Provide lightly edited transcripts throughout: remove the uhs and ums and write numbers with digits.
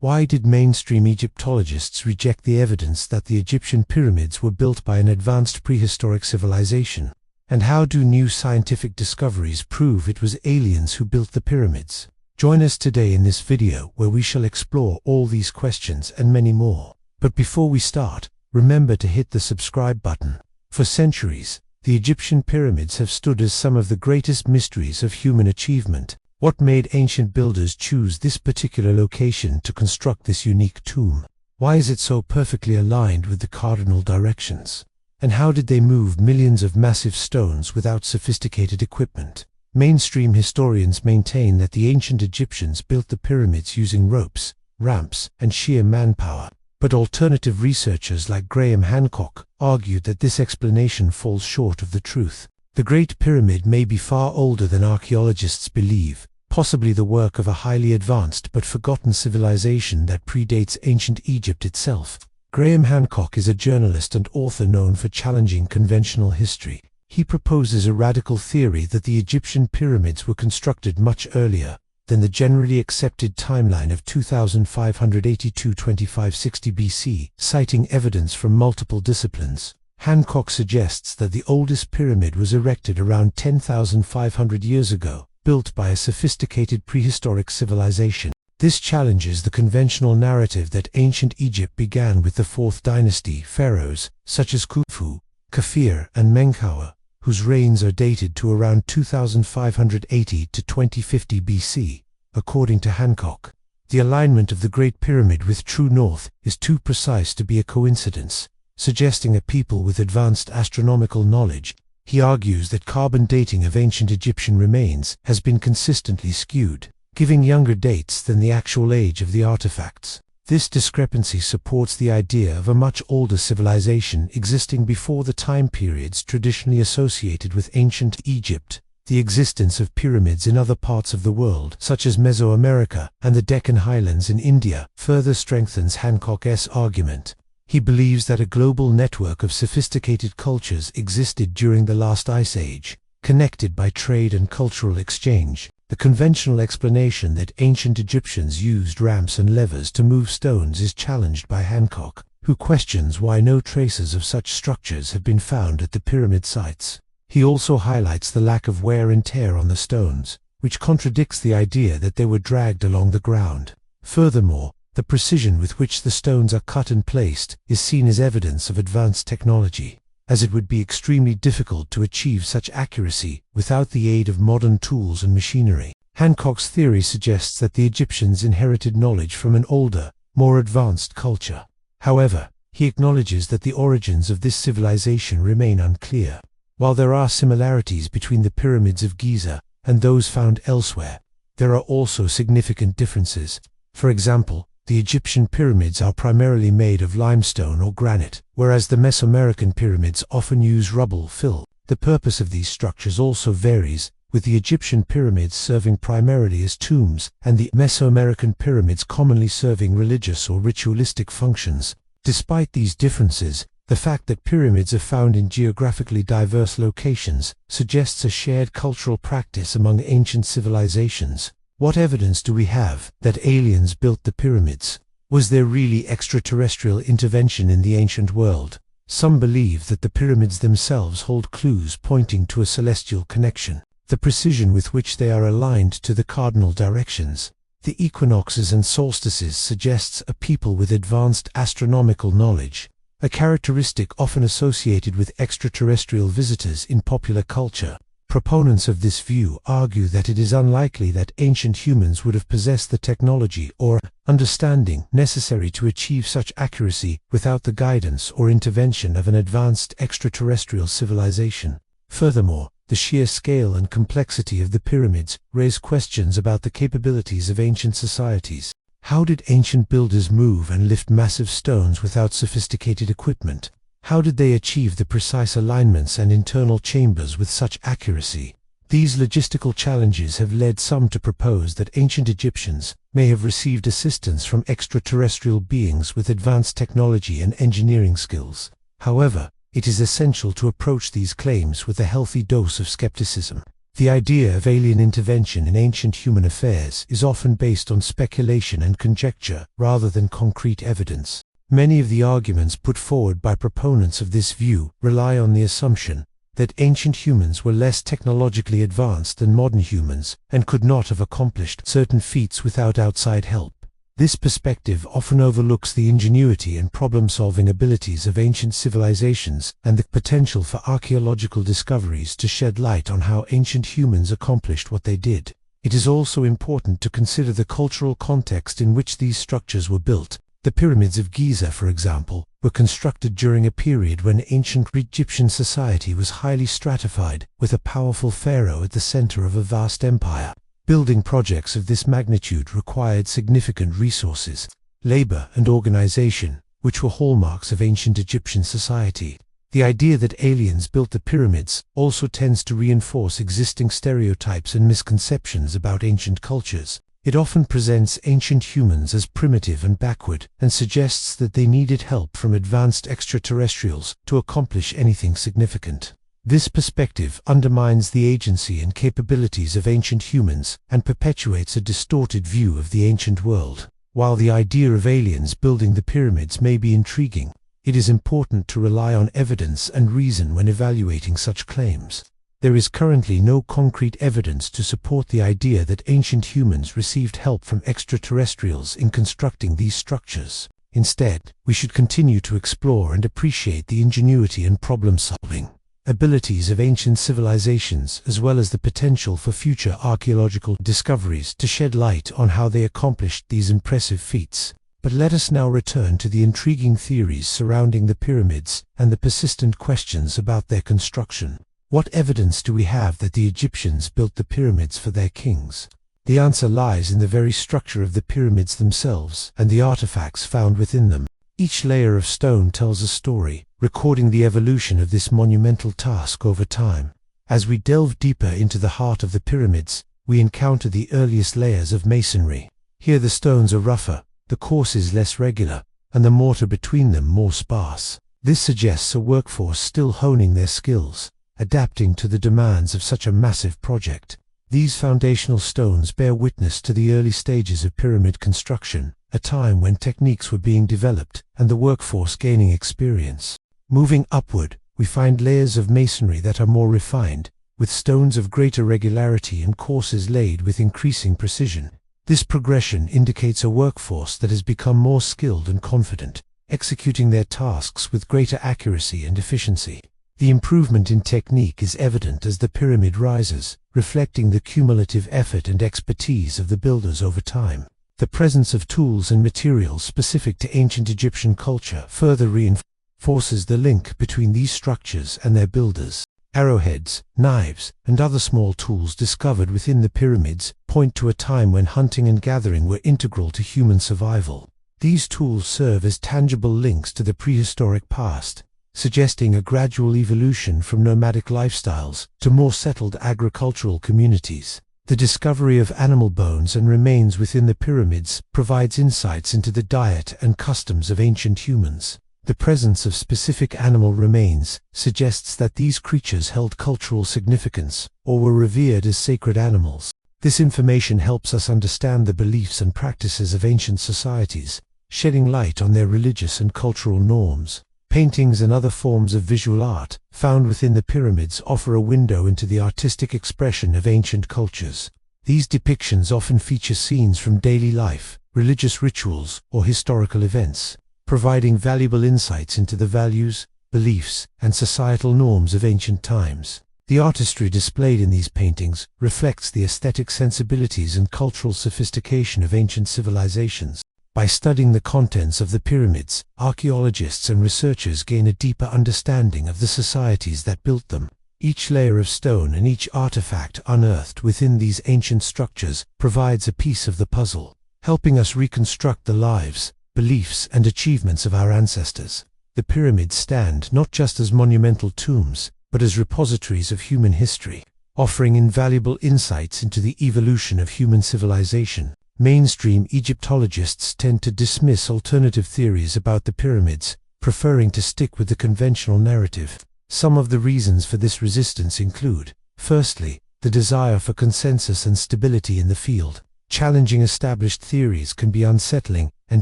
Why did mainstream Egyptologists reject the evidence that the Egyptian pyramids were built by an advanced prehistoric civilization? And how do new scientific discoveries prove it was aliens who built the pyramids? Join us today in this video where we shall explore all these questions and many more. But before we start, remember to hit the subscribe button. For centuries, the Egyptian pyramids have stood as some of the greatest mysteries of human achievement. What made ancient builders choose this particular location to construct this unique tomb? Why is it so perfectly aligned with the cardinal directions? And how did they move millions of massive stones without sophisticated equipment? Mainstream historians maintain that the ancient Egyptians built the pyramids using ropes, ramps, and sheer manpower. But alternative researchers like Graham Hancock argued that this explanation falls short of the truth. The Great Pyramid may be far older than archaeologists believe, possibly the work of a highly advanced but forgotten civilization that predates ancient Egypt itself. Graham Hancock is a journalist and author known for challenging conventional history. He proposes a radical theory that the Egyptian pyramids were constructed much earlier than the generally accepted timeline of 2560 BC, citing evidence from multiple disciplines. Hancock suggests that the oldest pyramid was erected around 10,500 years ago, built by a sophisticated prehistoric civilization. This challenges the conventional narrative that ancient Egypt began with the 4th dynasty pharaohs such as Khufu, Kafir, and Menkaure, whose reigns are dated to around 2580 to 2050 BC. According to Hancock, the alignment of the Great Pyramid with true north is too precise to be a coincidence, suggesting a people with advanced astronomical knowledge. He argues that carbon dating of ancient Egyptian remains has been consistently skewed, giving younger dates than the actual age of the artifacts. This discrepancy supports the idea of a much older civilization existing before the time periods traditionally associated with ancient Egypt. The existence of pyramids in other parts of the world, such as Mesoamerica and the Deccan Highlands in India, further strengthens Hancock's argument. He believes that a global network of sophisticated cultures existed during the last ice age, connected by trade and cultural exchange. The conventional explanation that ancient Egyptians used ramps and levers to move stones is challenged by Hancock, who questions why no traces of such structures have been found at the pyramid sites. He also highlights the lack of wear and tear on the stones, which contradicts the idea that they were dragged along the ground. Furthermore, the precision with which the stones are cut and placed is seen as evidence of advanced technology, as it would be extremely difficult to achieve such accuracy without the aid of modern tools and machinery. Hancock's theory suggests that the Egyptians inherited knowledge from an older, more advanced culture. However, he acknowledges that the origins of this civilization remain unclear. While there are similarities between the pyramids of Giza and those found elsewhere, there are also significant differences. For example, the Egyptian pyramids are primarily made of limestone or granite, whereas the Mesoamerican pyramids often use rubble fill. The purpose of these structures also varies, with the Egyptian pyramids serving primarily as tombs and the Mesoamerican pyramids commonly serving religious or ritualistic functions. Despite these differences, the fact that pyramids are found in geographically diverse locations suggests a shared cultural practice among ancient civilizations. What evidence do we have that aliens built the pyramids? Was there really extraterrestrial intervention in the ancient world? Some believe that the pyramids themselves hold clues pointing to a celestial connection. The precision with which they are aligned to the cardinal directions, the equinoxes and solstices, suggests a people with advanced astronomical knowledge, a characteristic often associated with extraterrestrial visitors in popular culture. Proponents of this view argue that it is unlikely that ancient humans would have possessed the technology or understanding necessary to achieve such accuracy without the guidance or intervention of an advanced extraterrestrial civilization. Furthermore, the sheer scale and complexity of the pyramids raise questions about the capabilities of ancient societies. How did ancient builders move and lift massive stones without sophisticated equipment? How did they achieve the precise alignments and internal chambers with such accuracy? These logistical challenges have led some to propose that ancient Egyptians may have received assistance from extraterrestrial beings with advanced technology and engineering skills. However, it is essential to approach these claims with a healthy dose of skepticism. The idea of alien intervention in ancient human affairs is often based on speculation and conjecture rather than concrete evidence. Many of the arguments put forward by proponents of this view rely on the assumption that ancient humans were less technologically advanced than modern humans and could not have accomplished certain feats without outside help. This perspective often overlooks the ingenuity and problem-solving abilities of ancient civilizations and the potential for archaeological discoveries to shed light on how ancient humans accomplished what they did. It is also important to consider the cultural context in which these structures were built. The pyramids of Giza, for example, were constructed during a period when ancient Egyptian society was highly stratified, with a powerful pharaoh at the center of a vast empire. Building projects of this magnitude required significant resources, labor, and organization, which were hallmarks of ancient Egyptian society. The idea that aliens built the pyramids also tends to reinforce existing stereotypes and misconceptions about ancient cultures. It often presents ancient humans as primitive and backward, and suggests that they needed help from advanced extraterrestrials to accomplish anything significant. This perspective undermines the agency and capabilities of ancient humans and perpetuates a distorted view of the ancient world. While the idea of aliens building the pyramids may be intriguing, it is important to rely on evidence and reason when evaluating such claims. There is currently no concrete evidence to support the idea that ancient humans received help from extraterrestrials in constructing these structures. Instead, we should continue to explore and appreciate the ingenuity and problem-solving abilities of ancient civilizations, as well as the potential for future archaeological discoveries to shed light on how they accomplished these impressive feats. But let us now return to the intriguing theories surrounding the pyramids and the persistent questions about their construction. What evidence do we have that the Egyptians built the pyramids for their kings? The answer lies in the very structure of the pyramids themselves and the artifacts found within them. Each layer of stone tells a story, recording the evolution of this monumental task over time. As we delve deeper into the heart of the pyramids, we encounter the earliest layers of masonry. Here the stones are rougher, the courses less regular, and the mortar between them more sparse. This suggests a workforce still honing their skills, adapting to the demands of such a massive project. These foundational stones bear witness to the early stages of pyramid construction, a time when techniques were being developed and the workforce gaining experience. Moving upward, we find layers of masonry that are more refined, with stones of greater regularity and courses laid with increasing precision. This progression indicates a workforce that has become more skilled and confident, executing their tasks with greater accuracy and efficiency. The improvement in technique is evident as the pyramid rises, reflecting the cumulative effort and expertise of the builders over time. The presence of tools and materials specific to ancient Egyptian culture further reinforces the link between these structures and their builders. Arrowheads, knives, and other small tools discovered within the pyramids point to a time when hunting and gathering were integral to human survival. These tools serve as tangible links to the prehistoric past, suggesting a gradual evolution from nomadic lifestyles to more settled agricultural communities. The discovery of animal bones and remains within the pyramids provides insights into the diet and customs of ancient humans. The presence of specific animal remains suggests that these creatures held cultural significance or were revered as sacred animals. This information helps us understand the beliefs and practices of ancient societies, shedding light on their religious and cultural norms. Paintings and other forms of visual art found within the pyramids offer a window into the artistic expression of ancient cultures. These depictions often feature scenes from daily life, religious rituals, or historical events, providing valuable insights into the values, beliefs, and societal norms of ancient times. The artistry displayed in these paintings reflects the aesthetic sensibilities and cultural sophistication of ancient civilizations. By studying the contents of the pyramids, archaeologists and researchers gain a deeper understanding of the societies that built them. Each layer of stone and each artifact unearthed within these ancient structures provides a piece of the puzzle, helping us reconstruct the lives, beliefs, and achievements of our ancestors. The pyramids stand not just as monumental tombs, but as repositories of human history, offering invaluable insights into the evolution of human civilization. Mainstream Egyptologists tend to dismiss alternative theories about the pyramids, preferring to stick with the conventional narrative. Some of the reasons for this resistance include: firstly, the desire for consensus and stability in the field. Challenging established theories can be unsettling and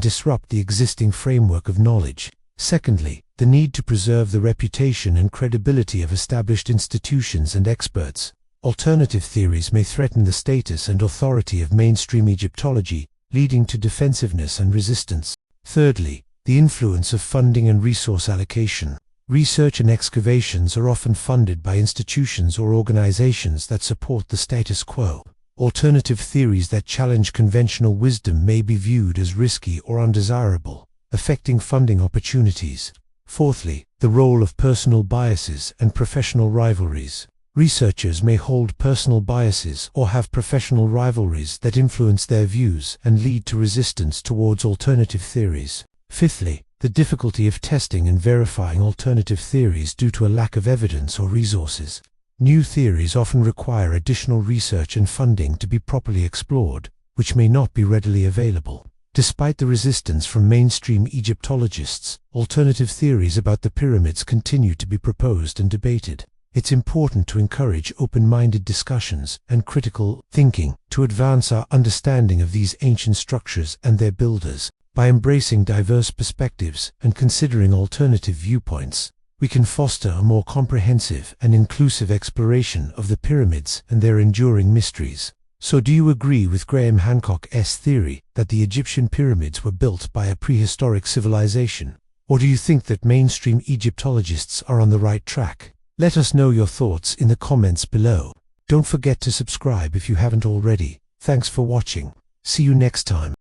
disrupt the existing framework of knowledge. Secondly, the need to preserve the reputation and credibility of established institutions and experts. Alternative theories may threaten the status and authority of mainstream Egyptology, leading to defensiveness and resistance. Thirdly, the influence of funding and resource allocation. Research and excavations are often funded by institutions or organizations that support the status quo. Alternative theories that challenge conventional wisdom may be viewed as risky or undesirable, affecting funding opportunities. Fourthly, the role of personal biases and professional rivalries. Researchers may hold personal biases or have professional rivalries that influence their views and lead to resistance towards alternative theories. Fifthly, the difficulty of testing and verifying alternative theories due to a lack of evidence or resources. New theories often require additional research and funding to be properly explored, which may not be readily available. Despite the resistance from mainstream Egyptologists, alternative theories about the pyramids continue to be proposed and debated. It's important to encourage open-minded discussions and critical thinking to advance our understanding of these ancient structures and their builders. By embracing diverse perspectives and considering alternative viewpoints, we can foster a more comprehensive and inclusive exploration of the pyramids and their enduring mysteries. So do you agree with Graham Hancock's theory that the Egyptian pyramids were built by a prehistoric civilization? Or do you think that mainstream Egyptologists are on the right track? Let us know your thoughts in the comments below. Don't forget to subscribe if you haven't already. Thanks for watching. See you next time.